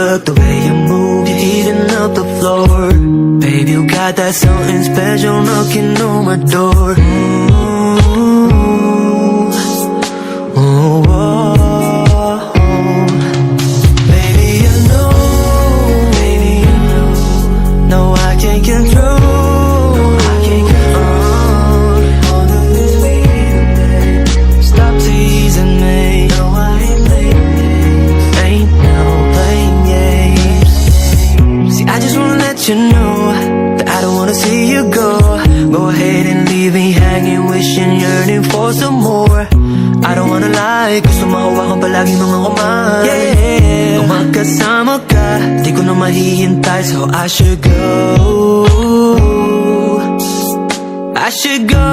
look, the way you move, you're heating up the floor. Baby, you got that something special knocking on my door. Ooh, oh. Baby, you know, no, I can't control. Stop teasing me. No, I ain't playing games. Ain't no playing games. See, I just wanna let you know that I don't wanna see you go. Go ahead and leave me hanging, wishing, yearning for some more. I don't wanna lie, gusto mahawakan palagi mga kamay. Yeah, kung magkasama ka, di ko na mahihintay, so I should go. I should go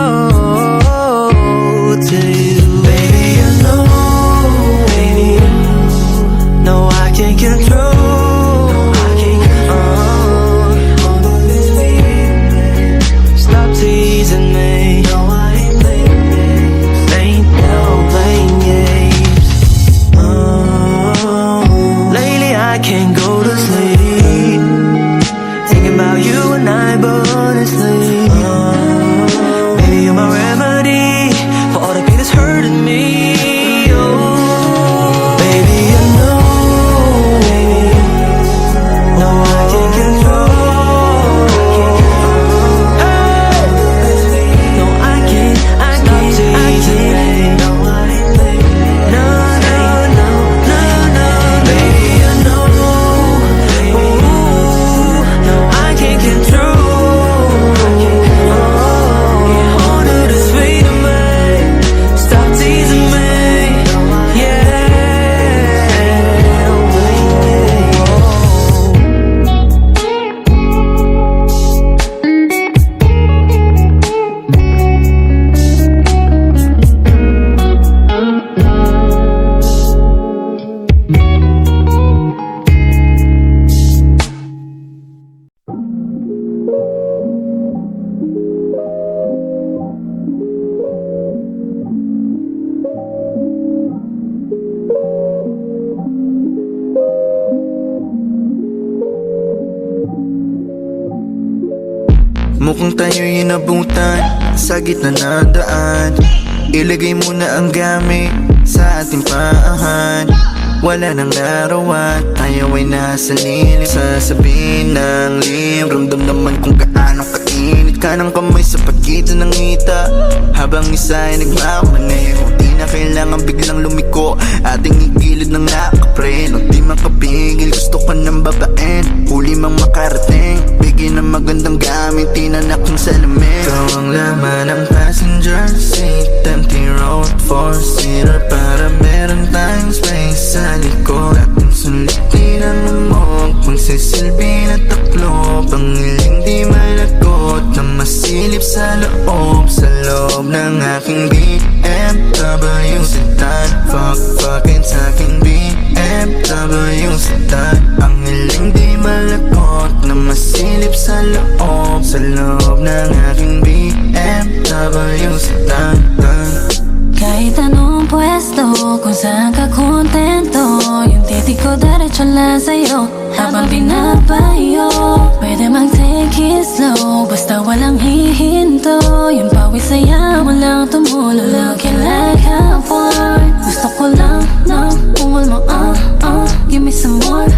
to you. Baby, you know, no, I can't control. Stop teasing me. No, I ain't playing games. Ain't no playing games. Lately I can't go to sleep, thinking about you and I, but honestly, baby, you're my remedy for all the pain that's hurting me. Oh, baby, you know, no, I can't control. No, I can't teasing me. No, I ain't playing. No, baby, you know, ooh, no, I can't control. Get hold of the sweet of me. Stop teasing me. Yeah. Mukhang tayo'y inabutan sa gitna ng daan. Ilagay mo na ang gamit sa ating paahan. Wala nang larawan, tayo ay nasa lilim. Sasabihin ng lim, ramdam naman kung gaano kainit ka ng kamay sa pagitan ng ngita. Habang isa ay nagmamaneho, di na kailangan biglang lumiko. Ating igilid ng nakapre, nung di makapigil, gusto ka ng babaen. Huli mang makarating, bigyan ng magandang gamit, tinanak ng salamin. Ikaw ang laman ng passenger seat, empty road, four-seater, para meron tayong space sa likod. Ating sulitin ang lamok, magsisilbi na taklo, pangiling di malagot na masilip sa loob ng aking BMW sedan. Fuck-fuckin' sa aking BMW sedan. Ang hiling di malagot na masilip sa loob ng aking BMW sedan. Kahit anong pwesto, kung saan ka kontento, yung titik ko diretso lang sa'yo habang pinapayo. Pwede mag-take it slow, basta walang hihinto. Yung pawis saya mo lang tumulo, looking like a porn. Gusto ko lang ng ungol mo, give me some more.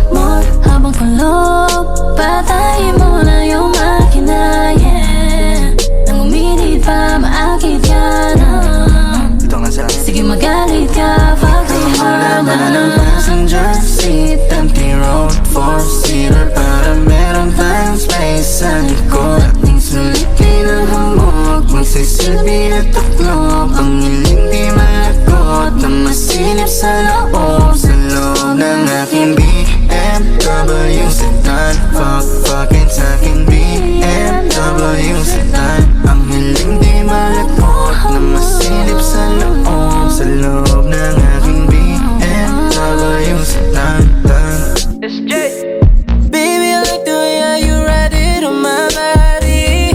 Habang kulob, patayin mo na yung makina, yeah. Nang uminit pa, maakit ka na. Sige magalit ka, fuck me hard na na. Passenger seat, empty road, four-seater, para meron tayong space sa likod. Ating sulitin ang hamog, magsisilbi na taklo, pangiling di malagot na masilip sa loob ng aking BMW sedan. Fuck-fuckin' sa aking BMW sedan. Ang hiling di malagot na masilip sa loob ng aking BMW sedan. It's J. Baby, I like the way how you ride it on my body.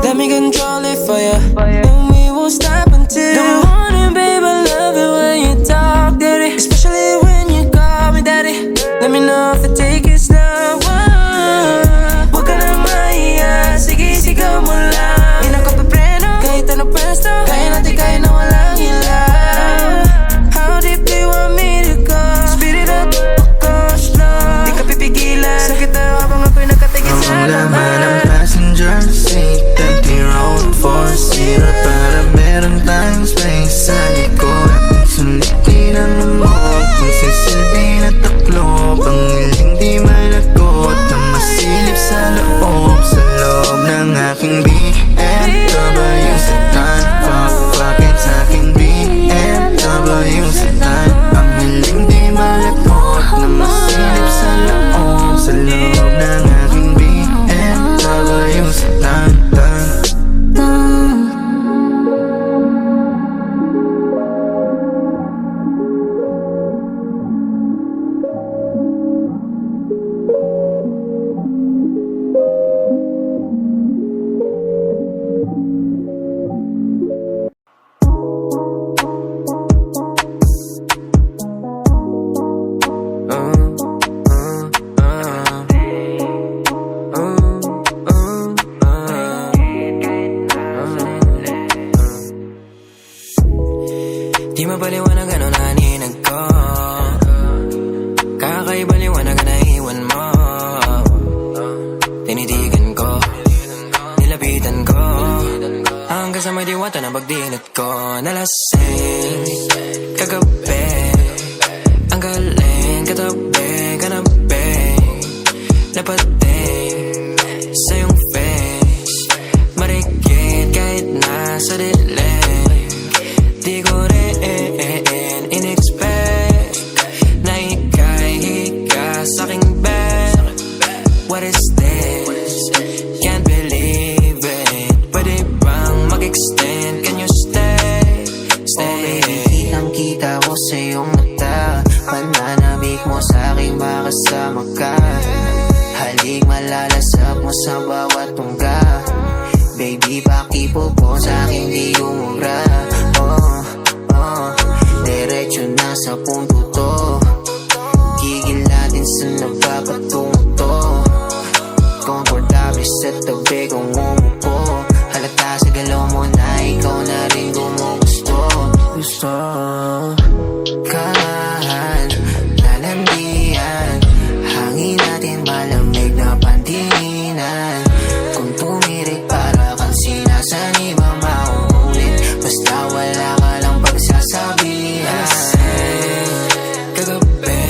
Let me control it for you, and we won't stop until the morning, babe. I love it when you talk dirty, especially when you call me daddy. Let me know if it's take it slow. Huwag ka na mahiya, sige sigaw mo lang. Di na ko pepreno, kahit ano pwesto. Kaya natin kaya na walang ilaw. How deep do you want me to go? Speed it up, go slow. Di ka pipigilan, sakit na habang ako'y nakatigil sa Ang laman ng laman. passenger seat, empty road for zero. Para meron tayong space sa likod. Sulitin ang lumot, kung sisilbi na taklob. Ang hiling di managot, na masilip sa loob. Sa loob ng aking BMW sedan. Fuck-fuckin' sa aking BMW sedan. Ang hiling di malapot, na masilip sa loob. Sa loob ng aking BMW sedan. Di mapaliwanag ano naninag ko. Kakaibaliwanag na iwan mo. Tinitigan ko, nilapitan ko, hanggang sa may diwata na pagdilat ko. Nalasing kagabi, ang galing katabi, kanabi. Napating sa iyong face, marikit kahit nasa dilim. Di ko rin in-expect na ika'y hika sa'king bed. What is this? Can't believe it. Pwede bang mag-extend? Can you stay? Stay. Kitang-kita ko sa iyong mata. Pananabik mo sa'king makasama ka. Halik malalasap mo sa bawat tungga. Baby, pakipo po sa'king di umubra. Diretso na sa punto to. Gigil natin sa napapatungo to. Komportable sa tabi kong umupo. Halata sa galaw mo na ikaw na rin gumugusto. Gusto kamahan, lalandian. Hangin natin malamig na pandinan. Kung tumirik para kang sinasanib ang mauulit. Basta wala ka lang pagsasabihan. Kagabi,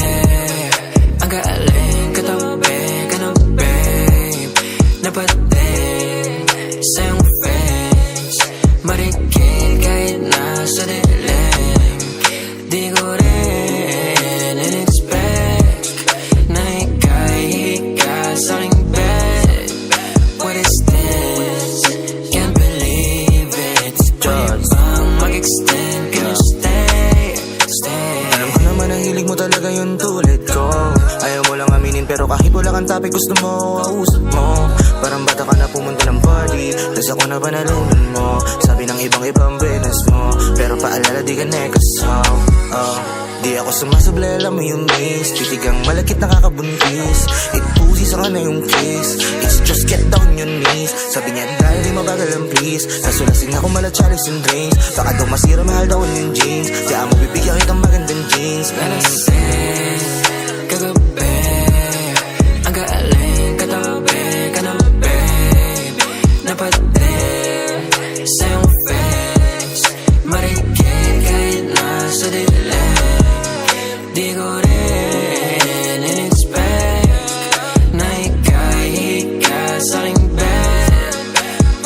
ang galing katabi, kanabi. Napating sa iyong face, marikil kahit nasa dilim. Di ko rin in-expect na ika'y hika sa'king bed. What is this? Can't believe it. Pwede bang mag-extend? Can you stay? Stay. Alam ko naman ang hilig mo talaga yung tulad ko. Ayaw mo lang aminin pero kahit wala kang topic gusto mo, ausap mo. Parang bata ka na pumunta ng party, tas ako na panalunan mo. Sabi ng ibang benes mo, pero paalala di ka nekas. Di ako sumasabla, alam mo yung miss. Titigang malakit nakakabuntis. It pussy sa na yung kiss. It's just get down your knees. Sabi niya dahil di mabagal ang please. Nasulasing ako mala chalice and drinks. Baka daw masira, mahal daw yung jeans. Diyan mo bibigyan kitang magandang jeans. Nalasing kagabi, ang galing katabi, kanabi. Napating sa iyong face, marikit kahit nasa dilim. Di ko rin in-expect na ika'y hika sa'king bed.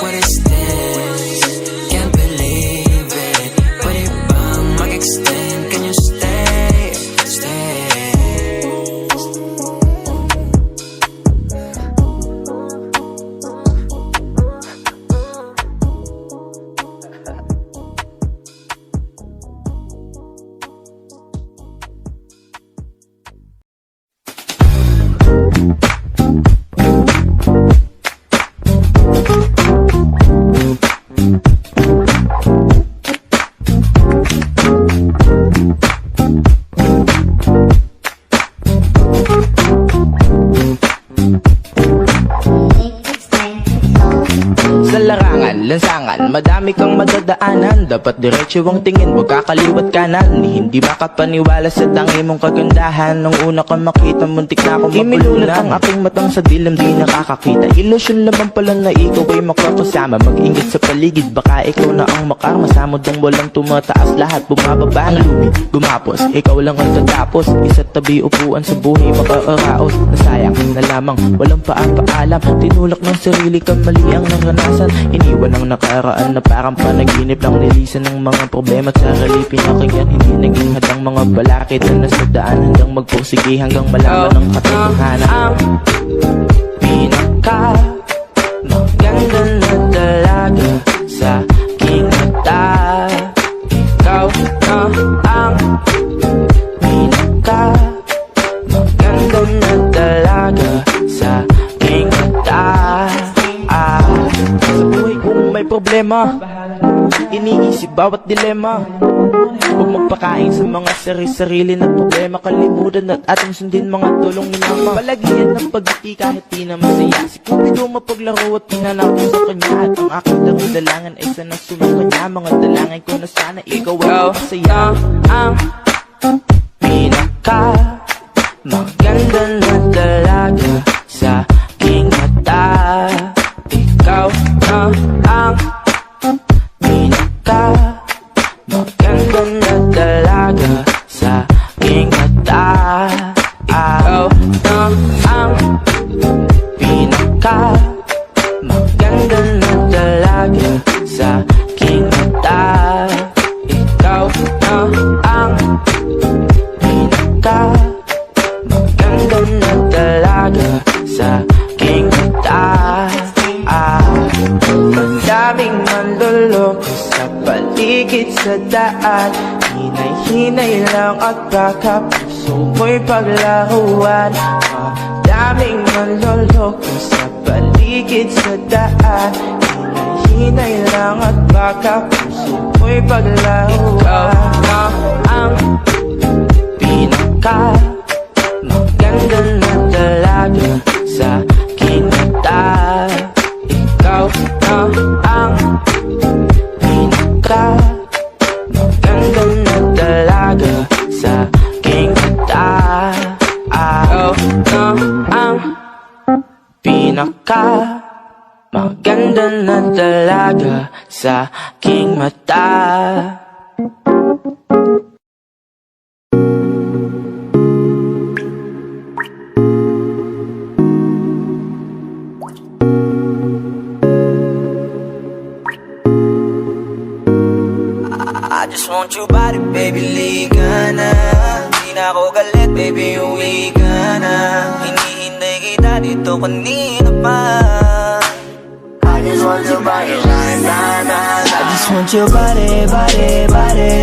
What is this? Can't believe it. Pwede bang mag-extend? Can you stay? Stay. Marami kang madadaanan, dapat diretso ang tingin, huwag kakaliwat kanan. Hindi makapaniwala sa tangi mong kagandahan. Nung una ka makita, muntik na akong mapulunan. Ang aking matang sa dilim, di nakakakita. Ilusyon naman pala na ikaw ay makakasama. Mag-ingit sa paligid, baka ikaw na ang makarma. Samod ng walang tumataas, lahat bumababa. Ang lumi, gumapos, ikaw lang ang tatapos. Isa't tabi upuan sa buhay, makaaraos. Nasayang na lamang, walang paapaalam. Tinulak ng sarili ka, mali ang naranasan. Iniwan ang nakaraan na parang panaginip lang. Nilisan ng mga problema at sarili pinakinggan. Hindi naging hadang mga balakid na nasa daan. Hanggang magpursige, hanggang malaman ng katotohanan. Ang pinaka maganda na dalaga sa aking mata. Ikaw na ang pinaka maganda na dalaga sa aking mata. Sa buhay kung may problema, iniisip bawat dilema. Huwag magpakain sa mga sarili na problema. Kalimutan at ating sundin mga tulong ni mama. Palagian ng pagkiti kahit di na masaya. Si Cupido mapaglaro at pinanap ko sa kanya. At ang aking dalangan ay sana sumunod niya. Mga dalangin ko na sana ikaw ay masaya. Ang pinaka maganda na dalaga sa aking mata. Ikaw na ang pinaka maganda na dalaga sa aking mata. Ikaw na ang pinaka maganda na dalaga sa aking mata. Ikaw na ang pinaka maganda na dalaga sa aking mata. Madaming manloloko sa paligid sa daan. Hinay-hinay lang at baka puso mo'y paglaruan. Madaming manloloko sa paligid sa daan. Hinay-hinay lang at baka puso mo'y paglaruan. Ikaw na ang pinaka maganda na dalaga sa aking mata. Ikaw na ang pinaka maganda na dalaga sa aking mata. Ikaw na ang pinaka maganda na dalaga sa aking mata. I just want your body, baby, liga na. Di na ako galit, baby, uwi ka na. Hinihintay kita dito kanina pa. I just want your body, right na. I just want your body, body, body.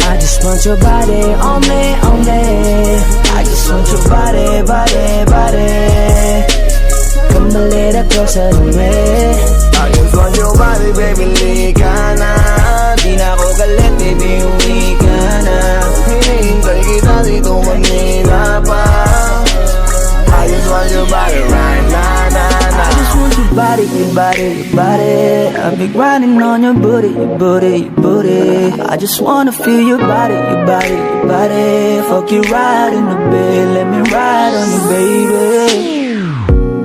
I just want your body on me, on me. I just want your body, body, body. Come a little closer to me. I just want your body, baby, liga na. Di na ako galit, baby, uwi ka na. Hinihintay kita dito kanina pa. I just want your body right now. I just want your body, your body, your body. I've been grinding on your booty, your booty, your booty. I just wanna feel your body, your body, your body. Fuck you right in the bed, let me ride on you, baby.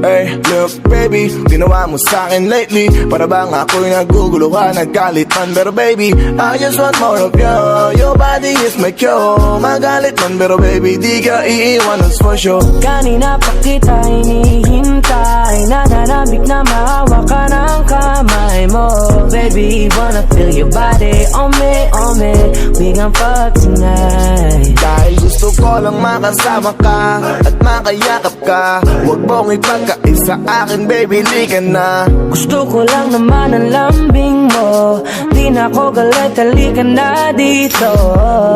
Hey, look baby, ginawa mo sa'kin lately. Para bang ako'y nagugulo ka, naggalit man. Pero baby, I just want more of you. Your body is my cure. Magalit man, pero baby, di ka iiwan, that's for sure. Kanina pa kita hinihintay. Nananabik na mahawa ka ng kamay mo. Baby, wanna feel your body on me, on me. We gon' fuck tonight. Dahil gusto ko lang makasama ka at makayakap ka. Huwag mong ipagkaisa akin, baby, liga na. Gusto ko lang naman ang lambing mo. Di na ako galit, halika na dito.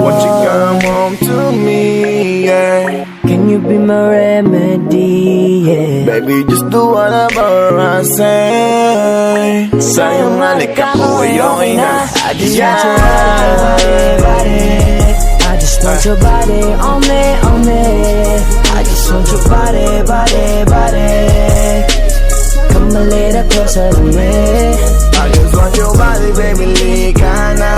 Won't you come home to me, yeah. Can you be my remedy, yeah. Baby, just do whatever I say. Sa'yong halika ko ay okay na. I just want your body, body. I just want your body on me, on me. I just want your body, body, body. Come a Come a little closer to me. I just want your body, baby, lika na.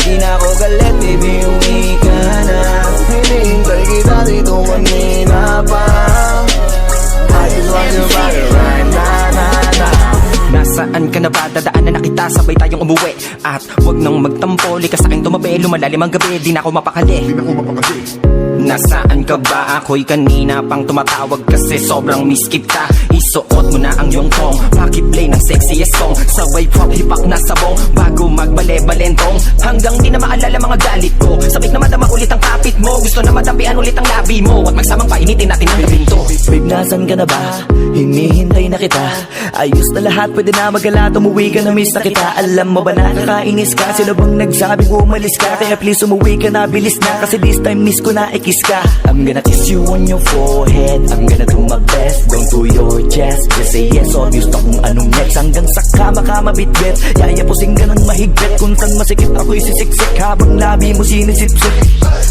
Di na ako galit, baby, uwi ka na. Hinihintay kita dito kanina pa. I just want your body right na na na. Nasaan ka na ba? Dadaanan na kita, sabay tayong umuwi. At wag nang magtampo, likas sa'king tumabi. Lumalalim ang gabi, di na ako mapakali. Nasaan ka ba? Ako'y kanina pang tumatawag kasi sobrang miss kita. Isuot mo na ang iyong tong, pakiplay ng sexiest song. Sabay pop hipak na sabong, bago magbale-balentong. Hanggang di na maalala mga galit ko. Sabik na madama ulit ang kapit mo. Gusto na madampian ulit ang labi mo. At magsamang painitin natin ang gabing to. Babe, nasan ka na ba? Hinihintay na kita. Ayos na lahat, pwede na magala. Umuwi ka na, miss na kita. Alam mo ba nakakainis ka? Sino bang nagsabing umalis ka? Kaya please umuwi ka na, bilis na. Kasi this time miss ko na ikis ka. I'm gonna kiss you on your forehead. I'm gonna do my best, down to your chest. Just say yes, obvious na kung anong next. Hanggang sa kama ka mabitbit. Yayapusing ka ng mahigpit. Kung saan masikip ako'y sisiksik. Habang labi mo sinisipsip.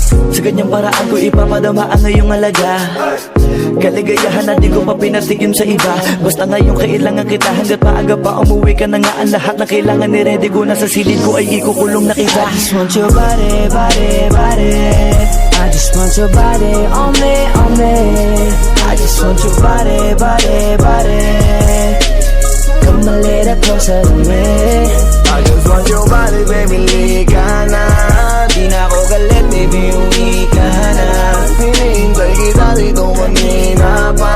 Sa ganyang paraan ko ipapadama ang iyong alaga. Kaligayahan na di ko pa pinatigim sa iba. Basta ngayon kailangan kita. Hanggat maaga pa umuwi ka na nga. Ang lahat na kailangan ni ready ko. Nasa silid ko ay ikukulong na kita. I just want your body, body, body. I just want your body on me, on me. I just want your body, body, body. Come a little closer to me. I just want your body, baby, lika na. Di na ako galit, baby, uwi ka na. Hinihintay kita dito kanina pa.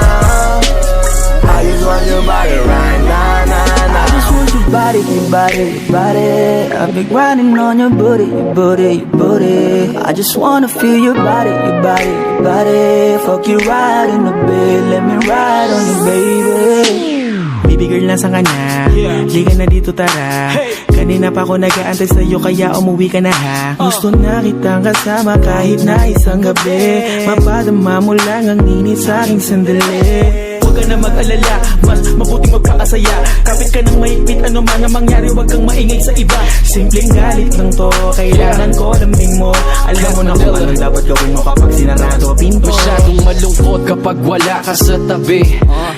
I just want your body right na na na. I just want your body, your body, your body. I've been grinding on your booty, your booty, your booty. I just wanna feel your body, your body, your body. Fuck you right in the bed, let me ride on you, baby. Baby girl, nasa ka na? Liga na dito, tara. Kanina pa ako nag-aantay sa'yo, kaya umuwi ka na ha. Gusto na kitang kasama kahit na isang gabi. Mapadama mo lang ang init sa'king sandali. Huwag ka na mag-alala, mas mabuting magkakasaya. Kapit ka ng mahigpit, ano man ang mangyari, huwag kang maingay sa iba. Simpleng galit lang to, kailangan ko lambing mo. Alam mo na kung anong dapat gawin mo kapag sinarado pinto. Masyadong malungkot kapag wala ka sa tabi.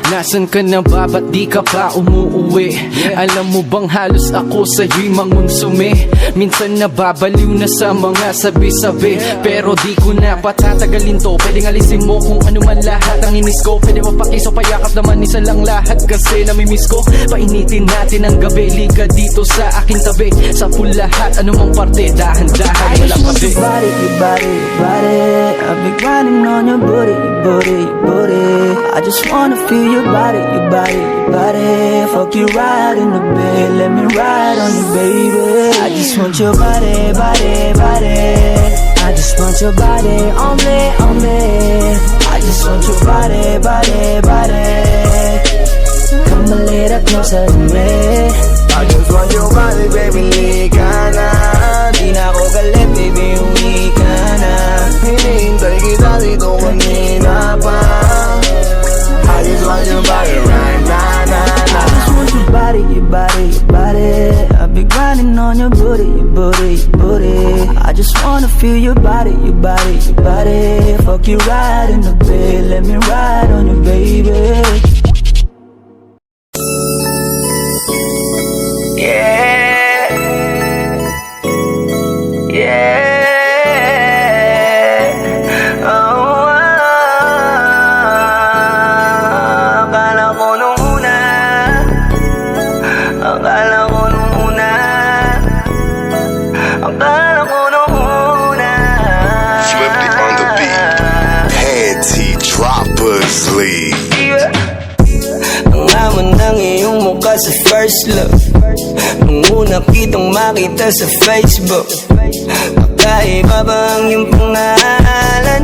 Nasaan ka na ba? Ba't di ka pa umuuwi? Alam mo bang halos ako sa'yo'y mangunsumi? Minsan nababaliw na sa mga sabi-sabi. Pero di ko na patatagalin to. Pwedeng alisin mo kung ano man lahat ang inis ko. Pwede mapakiso, payakap naman isa lang lahat. Kasi namimiss ko. Painitin natin ang gabi. Liga dito sa aking tabi. Sa full lahat, anumang parte. Dahan-dahan, walang kabi. Your body, your body, your body. I've been grinding on your booty, your booty, your booty. I just wanna feel your body, your body, your body. Fuck you right in the bed, let me ride on you, baby. I just want your body, body, body. I just want your body on me, on me. I just want your body, body, body. Come a little closer to me. I just want your body, baby, lika na. Di na ako galit, baby, uwi ka na. Hinihintay kita dito kanina pa. I just want your body right na na na. I just want your body, your body, your body. I've been grinding on your booty, your booty, your booty. I just wanna feel your body, your body, your body. Fuck you right in the bed, let me ride on you, baby. Yeah, yeah. Oh, akala ko nung una, akala ko nung una, akala ko nung una. Flip it on the beat. Panty Droppers League. Ang aman ng iyong mukha sa first look. Nung una kitang makita sa Facebook, kakaiba ba ang iyong pangalan?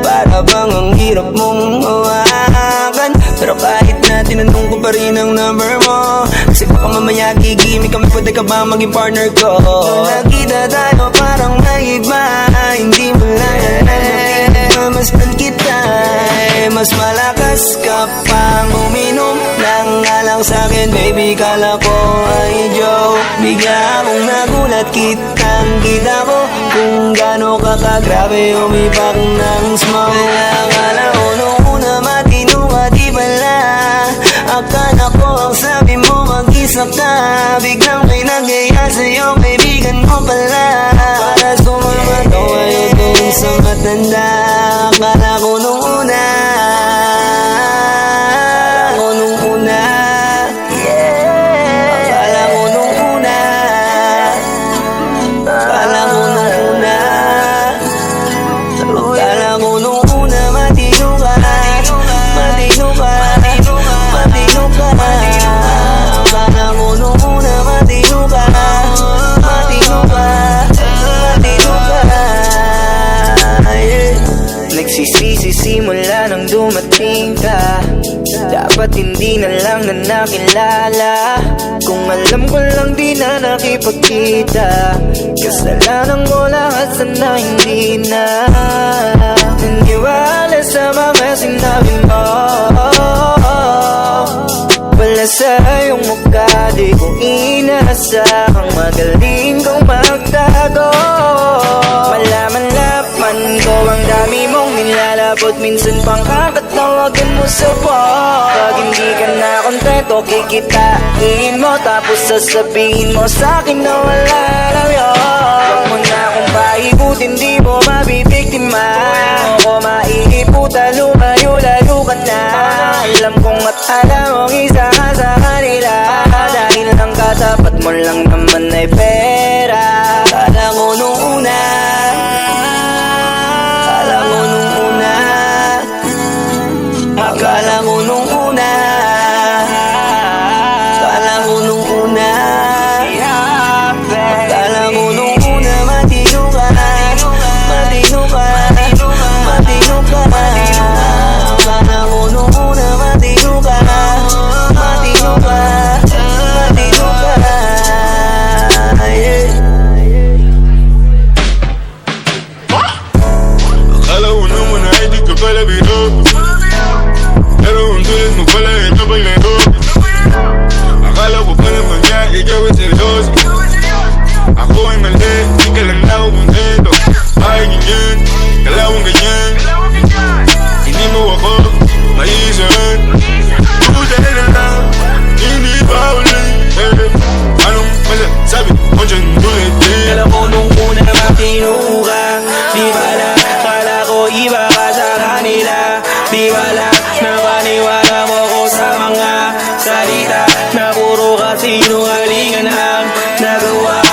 Para bang ang hirap mong hawakan? Pero kahit na tinanong ko pa rin ang number mo, kasi baka mamaya gigimik kami, pwede ka ba maging partner ko? Nung nakita tayo parang may iba, hindi mo lang mamasdan kita. Mas malakas ka pang uminom ng alang sa'kin, baby, kala ko ay joke. Bigla akong nagulat, kitang-kita ko kung gaano ka kagrabe umipak ng smoke. Kaya akala ko nung una matino ka, di pala akala ko ang sabi Dapat hindi na lang na nakilala. Kung alam ko lang di na nakipagkita. Kasalanan ko lahat, sana hindi na naniwala sa mga sinabi mo. Wala sa iyong mukha, di ko inasahang magaling kong magtago. Malaman-laman ko ang dami mong nilalabot. Minsan pang kakatawagan mo sa phone. Pag hindi ka na kontento, kikitain mo. Tapos sasabihin mo sa'kin na wala lang yun. Huwag mo na akong paikutin, di mo mabibiktima. Huwag mo ko maiiputa, lumayo-layo ka na. Alam kong at alam mong isa ka sa kanila. Dahil ang katapat mo lang naman ay pera. Kala ko nung una, kala ko nung una, akala ko nung una, kala ko nung una, akala ko nung una, matino ka, matino ka, matino ka. Akala ko nung una, matino ka, matino ka, matino ka. Akala ko naman ay di ka pala biro. Pero ang tulad mo pala ito pag laro. Akala ko pa naman nga ikaw ay seryoso. Ako ay mali, di ka lang ako kontento. Ay ganyan, kalawang ganyan. Hindi mo ako maiisahan. Buta na lang, hindi pa ulit. Anong masasabi mo dyan ulit? Kala ko nung una matino ka. Di bala, kala ko iba ka sa kanila. Di bala, napaniwala mo ko sa mga salita na puro kasinungalingan ang nagawa.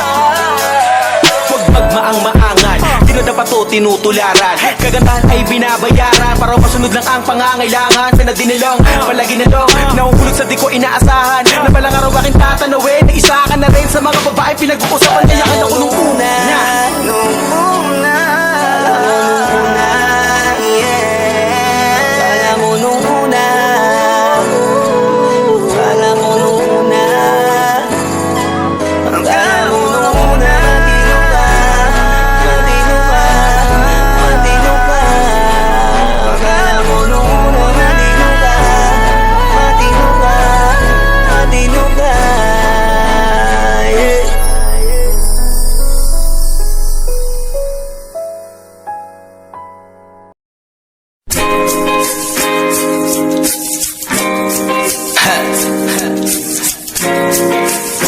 Huwag magmaang-maangan, di na dapat to tinutularan. Kagandahan ay binabayaran para masunod lang ang pangangailangan. Pinadinilong, palagi nalong, nahuhulog sa di ko inaasahan. Na palang araw aking tatanawin, na isa ka na rin sa mga babae pinag-uusapan. Kaya ka na ko nung una. Nung una, kala mo nung una, kala mo nung una, kala mo nung una, matino ka, matino ka, kala mo nung una, matino ka, matino ka, matino ka.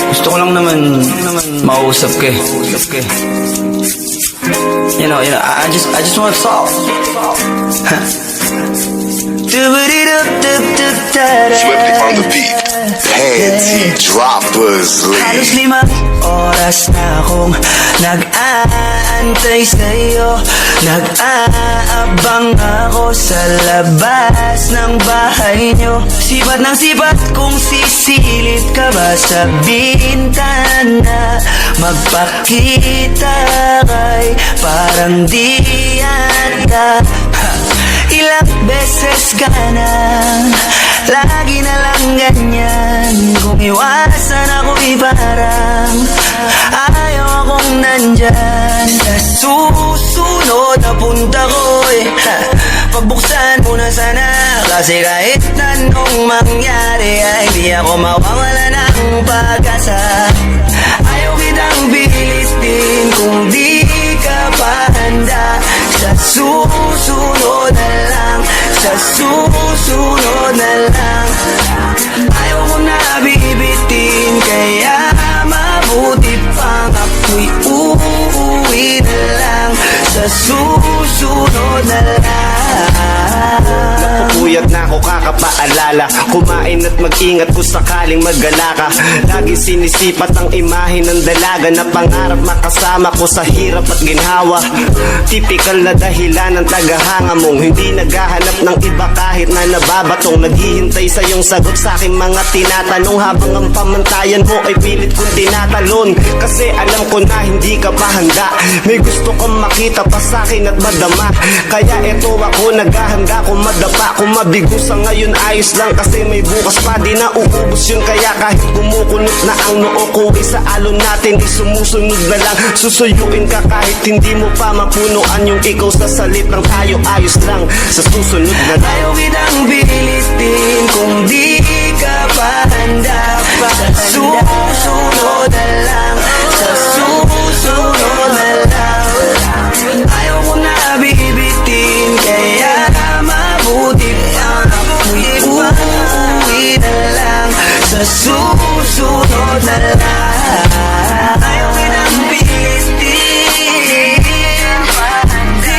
Gusto ko lang naman mausap ka eh. You know, I just want to talk. Swiftly on the beat. Panty Droppers Halos League. 5 oras na akong nag-aantay sa'yo. Nag-aabang ako sa labas ng bahay nyo. Sipat ng sipat kung sisilip ka ba sa bintana. Magpakita kay parang di yata. Ilang beses ka na, lagi na lang ganyan. Kung iwasan ako'y parang ayaw akong nandyan. Sa susunod na punta ko'y pagbuksan mo na sana. Kasi kahit anong mangyari ay di ako mawawala ng pag-asa. Ayaw kitang bilitin kung di ka pa handa. Sa susunod na lang, sa susunod na lang. Ayaw ko na bibitin, kaya mabuti pang ako'y uuwi na lang. Sa susunod na lang. Napupuyat na ako kakapaalala. Kumain at mag-ingat kung sakaling maggala ka. Lagi sinisipat ang imahe ng dalaga na pangarap makasama ko sa hirap at ginhawa. Tipikal na dahilan ng tagahanga mong hindi naghahanap ng iba kahit na nababatong. Naghihintay sa iyong sagot sa aking mga tinatanong habang ang pamantayan mo ay pilit kong tinatalon. Kasi alam ko na hindi ka pa handa. May gusto kang makita pa sa akin at madama. Kaya eto ako naghahanda kung madapa, kung mabigo Kung sa ngayon ayos lang kasi may bukas pa, di na uubos yun. Kaya kahit kumukunot na ang noo ko, sa alon natin di sumusunod na lang. Susuyuin ka kahit hindi mo pa mapunuan yung ikaw sa salit ng tayo ayos lang. Sa susunod na Ayaw kitang pilitin kung di ka pa handa pa. Sa susunod na lang, sa susunod na lang. Ayaw ko na bibitin, kaya mabuti pa uuwi na lang. Sa susunod na lang. Ayaw kitang pilitin, di ka pa handa.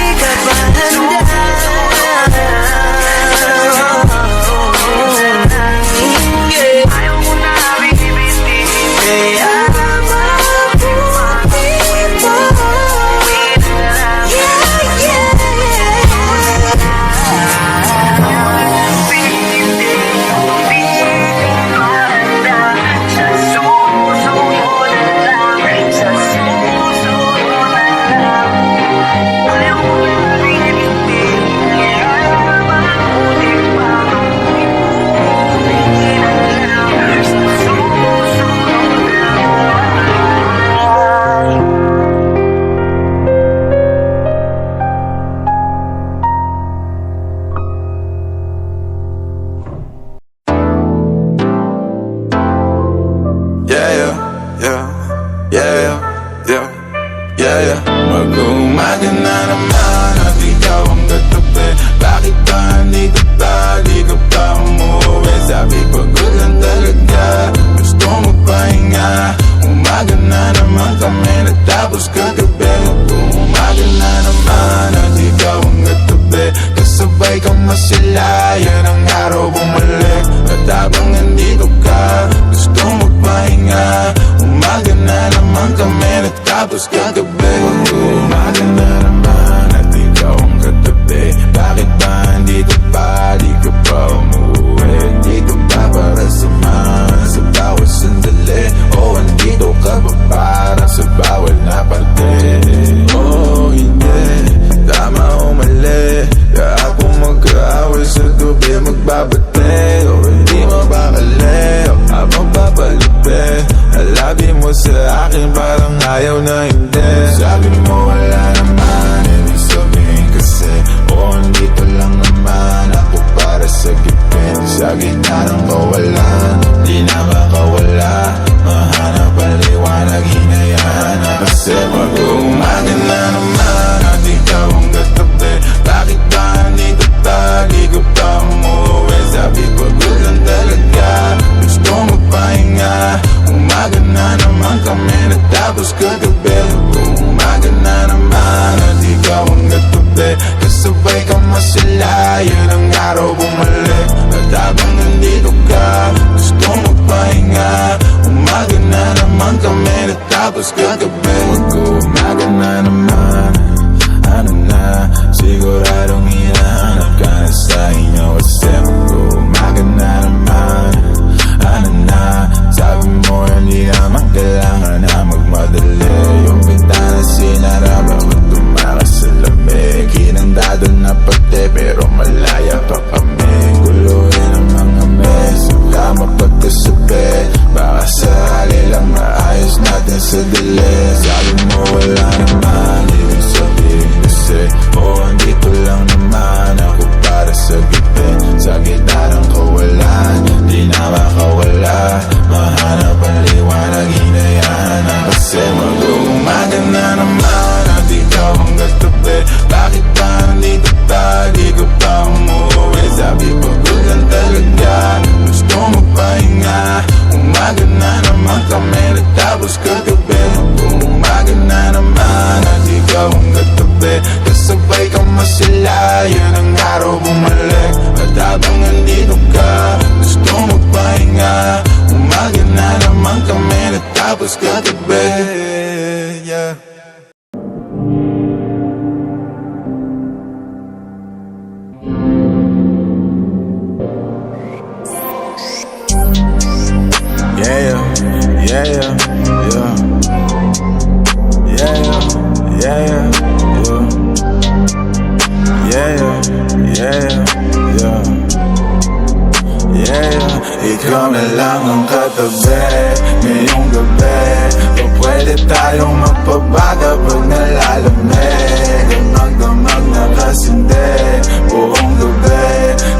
Mag-uumaga na naman at ikaw ang katabi. Bakit ba hindi ka pa, di ka pa umuwi? Sabi pagod lang talaga, gusto mo pahinga. Umaga na naman kami natapos kagabi. Mag-uumaga na naman at ikaw ang katabi. Kasabay ka masilayan ang araw bumalik. At habang nandito ka, gusto mo pahinga. Umaga na naman kami natapos kagabi. Mag-uumaga na naman at ikaw ang katabi. Bakit ba nandito pa, di ka pa umuwi? Dito ka para samahan sa bawat sandali, o andito ka ba para sa bawat na parte? Oh hindi, tama o mali, kaya kung magkaaway sa gabi magbabate. O hindi mabakali, o habang papalipin, alabi mo sa akin parang ayaw na hindi. Sabi mo wala naman, ibig sabihin kasi andito lang naman ako para sa gipin. Sa gitna ng kawalan, di na makawala. Mahanap ang liwanag, hinayaan na kasi mag-uumaga na naman at ikaw ang katabi. Bakit ba nandito pa, di ka pa umuwi? Sabi pagod lang talaga, gusto mo pahinga. Umaga na naman kami natapos kagabi. Umaga na naman at ikaw ang katabi. Kasabay ka masilayan ang araw bumalik. At habang nandito ka, gusto mo pahinga. Umaga na naman kami natapos kagabi. Mag-uumaga na naman, ano na, siguradong hinahanap ka na sa inyo. Kasi mag-uumaga na naman, ano na, sabi mo hindi naman kailangan na magmadali. Yung bintana sinara, bakit tumakas sa lamig? Hinandado na pati pero malaya pa kami. Guluhin ang mga mes, tama pagkasabi. Baka sakali lang maayos natin sa dali. Sabi mo wala naman, ibig sabihin kasi andito lang naman ako para sa gipin. Sa gitna ng kawalan, di na makawala. Mahanap ang liwanag, hinayaan na kasi mag-uumaga na naman at ikaw ang katabi. Bakit ba nandito pa, di ka pa umuwi? Sabi pagod lang talaga, gusto mo pahinga. Umaga na naman kami natapos kagabi. Mag-uumaga na naman at ikaw ang katabi. Kasabay ka masilayan ang araw bumalik. At habang nandito ka, gusto mo pahinga. Umaga na naman kami natapos kagabi. Yeah. Yeah, ikaw na lang ang katabi ngayong gabi. O pwede tayong magpabaga pag nalalamig. Damag-damag na kasindi buong gabi.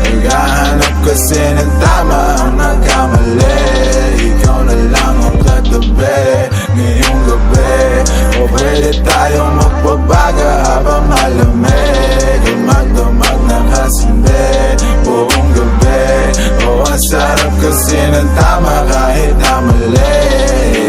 Naghahanap kasi ng tama ang nagkamali. Ikaw na lang ang katabi ngayong gabi. O pwede tayong magpabaga habang malamig. Damag-damag na kasindi buong gabi. O ang sarap kasi ng tama kahit na mali.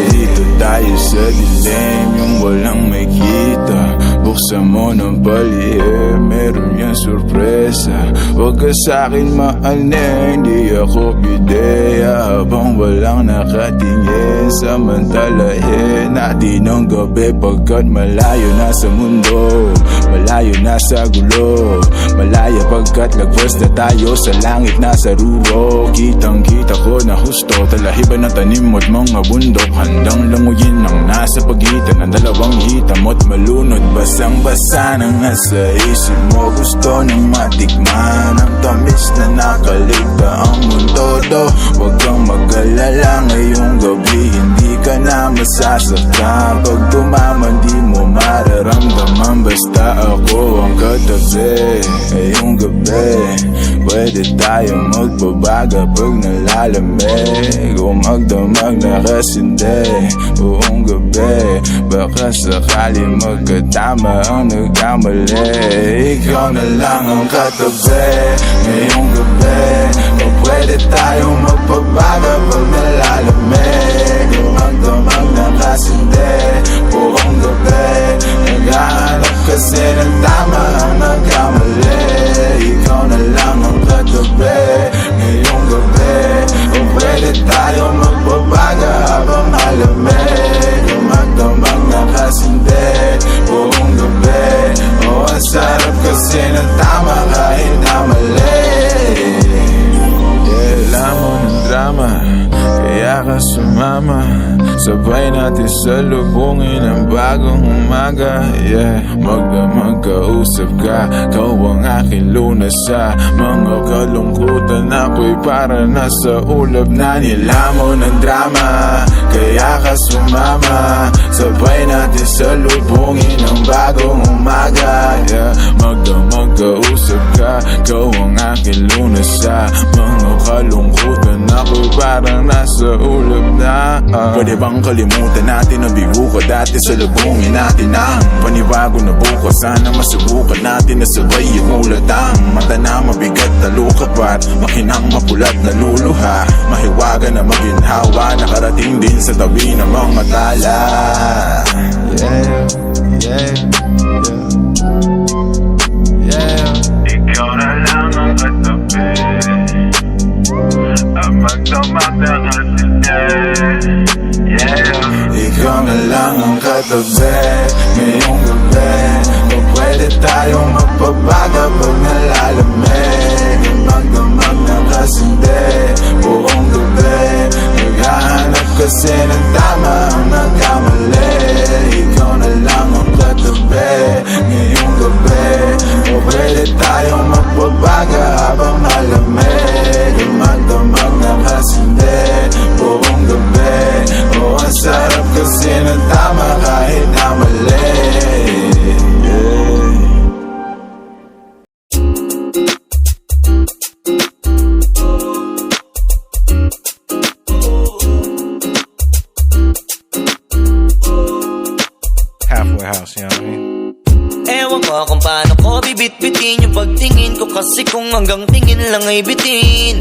Dito tayo sa dilim, yung walang may kita. Buksan mo ng palihim, meron yan sorpresa. Huwag ka sa'kin maaning, di ako bideya. Habang walang nakatingin, samantalahin natin ang gabi. Pagkat malayo na sa mundo, malayo na sa gulo. Malaya pagkat lagwas na tayo sa langit na sa ruro. Kitang kita ko na husto, talahiban ng tanim mo't mga bundok. Handang languyin ang nasa pagitan ng dalawang hitam mo't malunod. Basang-basa na nga sa isip mo, gusto nang matikman ang tamis na nakaligta ang mundo do. Huwag kang mag-alala ngayong gabi, hindi ka na masasaktan. Pag tumaman di mo mararamdaman, basta ako ang katabi ngayong gabi. Pwede tayong magbabaga pag nalalamig. O magdamag na kasindi buong gabi. Baka sakali magkatama ang nagkamali. Ikaw na lang ang katabi ngayong gabi. O pwede tayong magbabaga pag nalalamig. O magdamag na kasindi buong gabi. Naghahanap kasi ng tama ang nagkamali. Ikaw na lang ang katabi ngayong gabi. O pwede tayong magbabaga habang malamig. O magdamag na kasindi buong gabi. O ang sarap kasi ng tama kahit na mali. Kailangan mo ng drama, kaya ka sumama. Sabay natin salubungin ang bagong umaga. Yeah, magdamag kausap ka, kau ang aking lunas sa mga kalungkutan. Ako'y para nasa ulap na nilamo ng drama. Kaya ka sumama, sabay natin salubungin ang bagong umaga. Yeah, magdamag kausap ka, kau ang aking lunas sa mga kalungkutan. Ako'y parang nasa ulap na. Pwede bang kalimutan natin ang bigo ko dati? Salubungin natin ang panibago na bukas. Sana masubukan natin na sabay yung ulat. Ang mata na mabigat na lukapat, makinang mapulat na luluha. Mahiwaga na maginhawa, nakarating din sa tabi ng mga tala. Yeah, yeah, yeah, yeah. Ikaw na lang ang katabi, ang magdamag na kasindi. Yeah. Ikaw na lang ang katabi ngayong gabi. O pwede tayong magpabaga pag nalalamig. Ang magdamag na kasindi buong gabi. Naghahanap kasi ng tama ang nagkamali. Ikaw na lang ang katabi ngayong gabi. O pwede tayong magpabaga habang malamig. Ang magdamag na kasindi buong gabi. O ang sarap kasi ng tama kahit na mali. Halfway house, you know what I mean? Ewan ko kung paano ko bibit-bitin yung pagtingin ko. Kasi kung hanggang tingin lang ay bitin,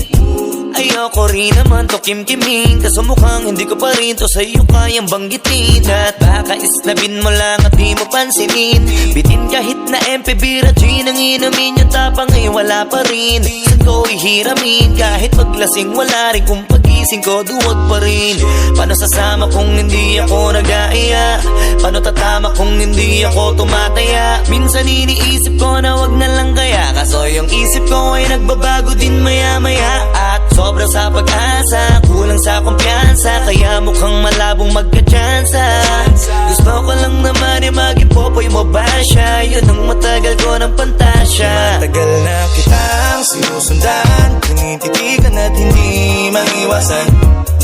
ayoko rin naman to kim-kimin. Kaso mukhang hindi ko pa rin to sa'yo kayang banggitin. At baka isnabin mo lang at di mo pansinin. Bitin kahit na MP Bira Gin ang inumin yung tapang ay wala pa rin. Saan ko ihiramin kahit paglasing wala rin. Kung pagising ko duwag pa rin. Paano sasama kung hindi ako nag-aaya? Paano tatama kung hindi ako tumataya? Minsan iniisip ko na wag na lang kaya. Kaso yung isip ko ay nagbabago din maya-maya. At sobra sa pag-asa, kulang kulang sa kumpiyansa, kaya mukhang malabong magka-chansa. Gusto ko lang naman mag-ipopoy mo ba siya? Yun ang matagal ko ng pantasya. Matagal na kitang sinusundan, tinititigan at hindi maiwasan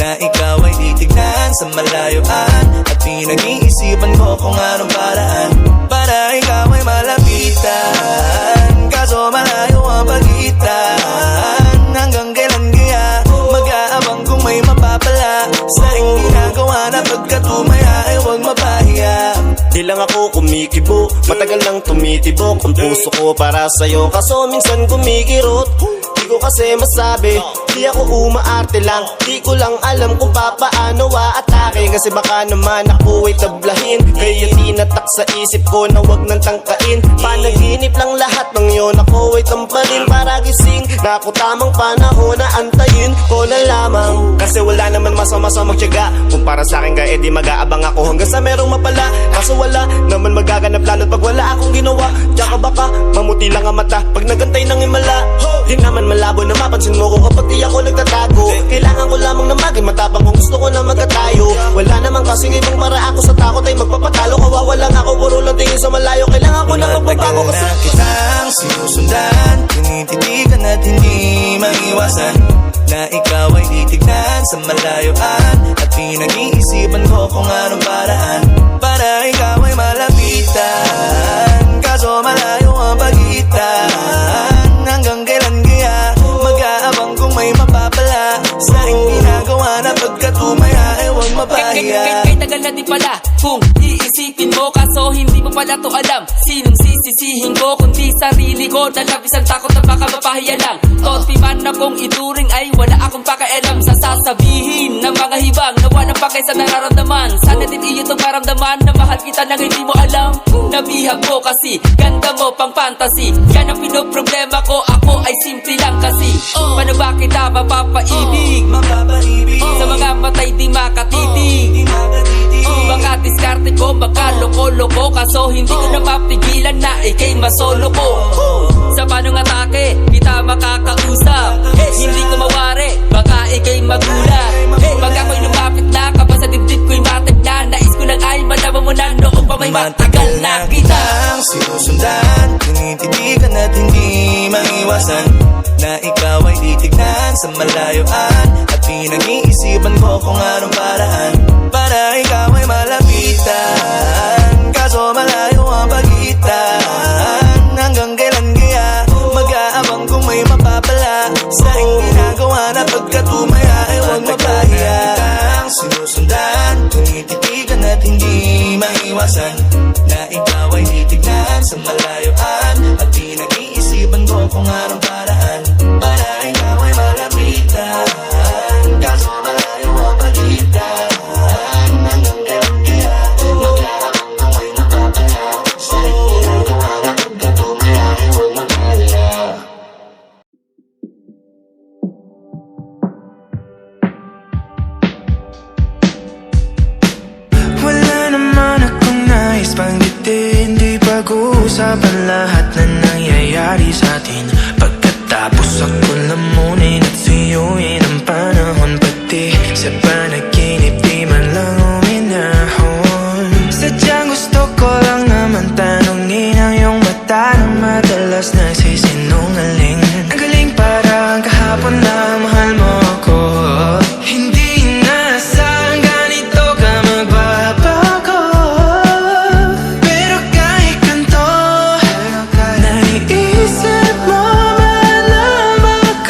na ikaw ay titignan sa malayuan. At pinag-iisipan ko kung anong paraan para ikaw ay malapitan. Kaso malayo ang pagitan, hanggang kailan kaya mag-aabang kung may mapapala sa iyong ginagawa na pagkatumaya ay huwag mapahiya. Di lang ako kumikibo, matagal lang tumitibok ang puso ko para sa'yo. Kaso minsan kumikirot, di ko kasi masabi. Di ako umaarte lang, di ko lang alam kung papaano aatake. Kasi baka naman ako ay tablahin, kaya tinatak sa isip ko na wag nang tangkain. Panaginip lang lahat ng yun, ako ay tamparin para gising. Na ako tamang panahon na antayin ko na lamang. Kasi wala naman masama sa magtiyaga, kung para sa akin ka edi mag-aabang ako hanggang sa merong mapala. Kaso wala naman magaganap lalo't pag wala akong ginawa. Tsaka baka mamuti lang ang mata pag nagantay ng himala. Di naman malabo na mapansin mo ko kapag di ako nagtatago. Kailangan ko lamang na maging matapang kung gusto ko na magkatayo. Wala naman kasing ibang para ako sa takot ay magpapatalo. Kawawa lang ako, puro lang tingin sa malayo. Kailangan ko na magbabago kasi na kitang sinusundan, tinititigan at hindi maiwasan na ikaw ay titignan sa malayuan. At pinag-iisipan ko kung anong paraan para ikaw ay malapitan. Kaso malayo ang pagitan, hanggang kailan kaya mag-aabang kung may mapapala sa iyong ginagawa na pagkatumaya ay huwag mapahiya. Kay tagal na di pala kung iisipin mo, kaso hindi mo pala to alam. Sinong sisisihin ko kundi sarili ko, na labis ang takot na baka mapahiya lang. Toti man akong ituring ay wala akong pakialam sa sasabihin ng mga hibang na walang pakay sa nararamdaman. Sana din iyo itong maramdaman na mahal kita nang hindi mo alam. Nabihag mo kasi, ganda mo pang fantasy. Yan ang pinoproblema ko, ako ay simple lang kasi. Paano ba kita mapapaibig? Sa mga matay di makatitig. Baka diskarte ko, baka loko-loko, kaso hindi ko na mapigilan na ikay masolo ko. Sa panong atake, kita makakausap. Hindi ko mawari, baka ikay magulat. Pag ako'y lumapit na, kapag sa dibdib ko'y matag na, nais ko lang ay malaman mo na noong pa may matagal na kita. Sinusundan, tinititigan at hindi maiwasan na ikaw ay titignan sa malayuan. At pinag-iisipan ko kung anong paraan para ikaw ay malapitan. Kaso malayo ang pagitan, hanggang kailan kaya mag-aabang kung may mapapala sa iyong ginagawa na pagkatumaya ay huwag mapahiya. Sinusundan, tinititigan at hindi maiwasan na ikaw ay titignan sa malayuan. At pinag-iisipan ko kung anong paraan para ikaw ay malapitan. Kaso malayo ang pagitan, hanggang kailan kaya mag-aabang kung may mapapala sa iyong ginagawa na pagkatumaya ay huwag mapahiya. Wala naman akong nais banggitin, di pag-uusapan lahat na nangyayari sa atin. Pagkatapos ako lamunin at suyuin ang panahon, pati sa panaginip di man lang uminahon. Sadyang gusto ko lang naman tanongin ang iyong mata na madalas nagsisinungaling. Ang galing parang kahapon na mahal mo ako. Hindi inaasahan ganito ka magbabago. Pero kahit ganito, naiisip mo malaman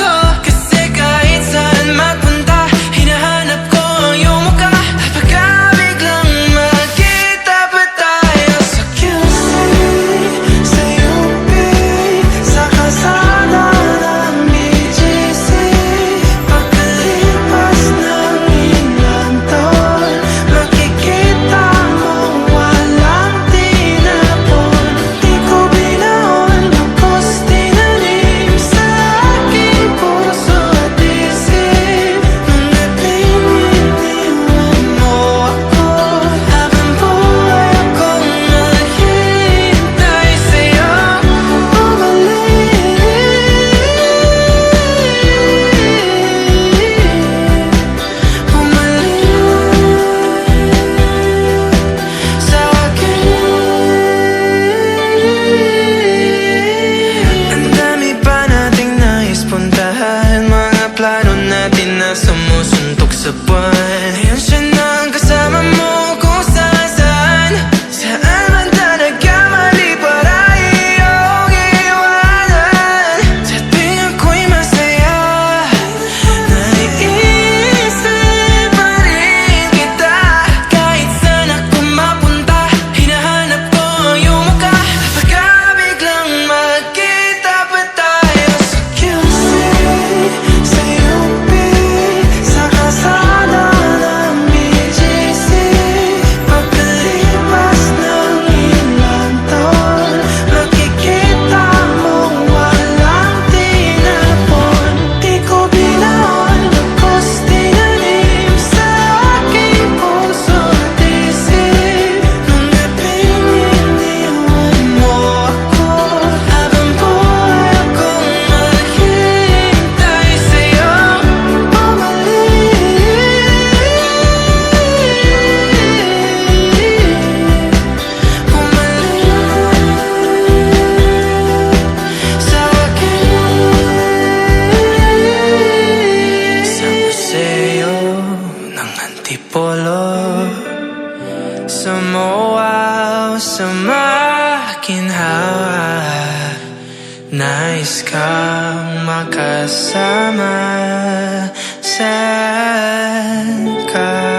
kang makasama. Saan ka?